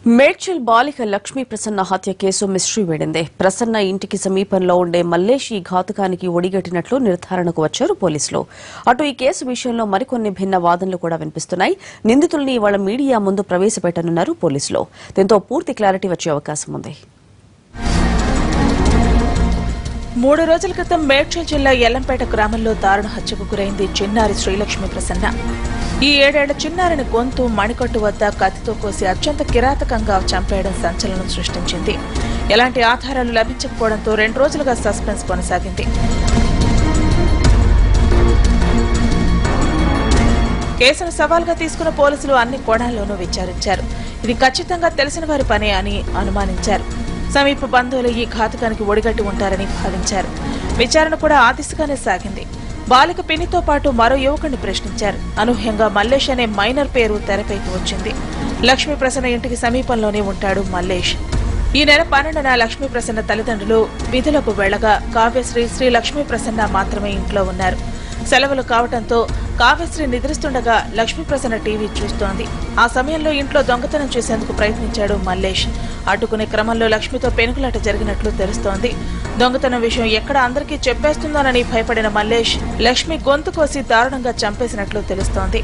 మేడ్చల్ బాలిక లక్ష్మీ ప్రసన్న హత్య case mystery వీడింది. Prasanna ఇంటికి సమీపంలో ఉండే మల్లేష్ ఈ ఘాతుకానికి ఒడిగట్టినట్లు నిర్ధారణకు వచ్చారు పోలీసులు. అటు ఈ కేసు విషయంలో మరికొన్ని భిన్న వాదనలు కూడా వినిపిస్తున్నాయి. నిందితుల్ని ఇవాళ మీడియా ముందు ప్రవేశపెట్టనున్నారు పోలీసులు. దీంతో పూర్తి క్లారిటీ వచ్చే అవకాశం ఉంది. 3 రోజుల క్రితం మేడ్చల్ జిల్లా ఎల్లంపేట గ్రామంలో దారుణ హత్యకు గురైంది చిన్నారి శ్రీలక్ష్మి ప్రసన్న. ఈ 7 ఏళ్ల చిన్నారిని గొంతు మణికట్టు వద్ద కత్తితో కోసి అత్యంత కిరాతకంగా చంపేయడం సంచలనం సృష్టించింది. ఎలాంటి ఆధారాలు లభించకపోవడంతో 2 రోజులుగా సస్పెన్స్ కొనసాగింది. కేసును సవాల్గా తీసుకున్న పోలీసులు అన్ని కోణాల్లోనూ విచారించారు. ఇది ఖచ్చితంగా తెలిసిన వారి పనే అని అనుమానించారు. సమీప బంధువులు ఈ ఘాతుకానికి ఒడిగట్టి ఉంటారని భావించారు. విచారణ కూడా ఆ దిశగానే సాగింది. బాలిక పిన్నితో పాటు మరో యువకుడిని ప్రశ్నించారు. అనూహ్యంగా మల్లేష్ అనే మైనర్ పేరు తెరపైకి వచ్చింది. లక్ష్మీ ప్రసన్న ఇంటికి సమీపంలోనే ఉంటాడు మల్లేష్. ఈ నెల 12న లక్ష్మీ ప్రసన్న తల్లిదండ్రులు విధులకు వెళ్లగా కావ్యశ్రీ, శ్రీ లక్ష్మీ ప్రసన్న మాత్రమే ఇంట్లో ఉన్నారు. సెలవులు కావడంతో కావ్యశ్రీ నిద్రిస్తుండగా లక్ష్మీ ప్రసన్న టీవీ చూస్తోంది. ఆ సమయంలో ఇంట్లో దొంగతనం చేసేందుకు ప్రయత్నించాడు మల్లేష్. అడ్డుకునే క్రమంలో లక్ష్మితో పెనుకులాట జరిగినట్లు తెలుస్తోంది. దొంగతనం విషయం ఎక్కడ అందరికీ చెప్పేస్తుందోనని భయపడిన మల్లేష్ లక్ష్మి గొంతు కోసి దారుణంగా చంపేసినట్లు తెలుస్తోంది.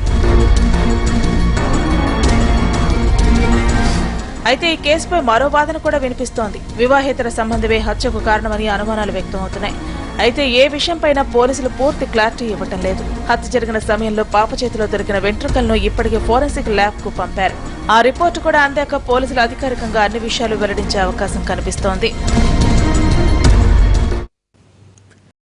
అయితే ఈ కేసుపై మరో వాదన కూడా వినిపిస్తోంది. వివాహేతర సంబంధమే హత్యకు కారణమని అనుమానాలు వ్యక్తమవుతున్నాయి. అయితే ఏ విషయంపైనా పోలీసులు పూర్తి క్లారిటీ ఇవ్వటం లేదు. హత్య జరిగిన సమయంలో పాప చేతిలో దొరికిన వెంట్రుకలను ఇప్పటికే ఫోరెన్సిక్ ల్యాబ్ కు పంపారు. ఆ రిపోర్టు కూడా అందాక పోలీసులు అధికారికంగా అన్ని విషయాలు వెల్లడించే అవకాశం కనిపిస్తోంది.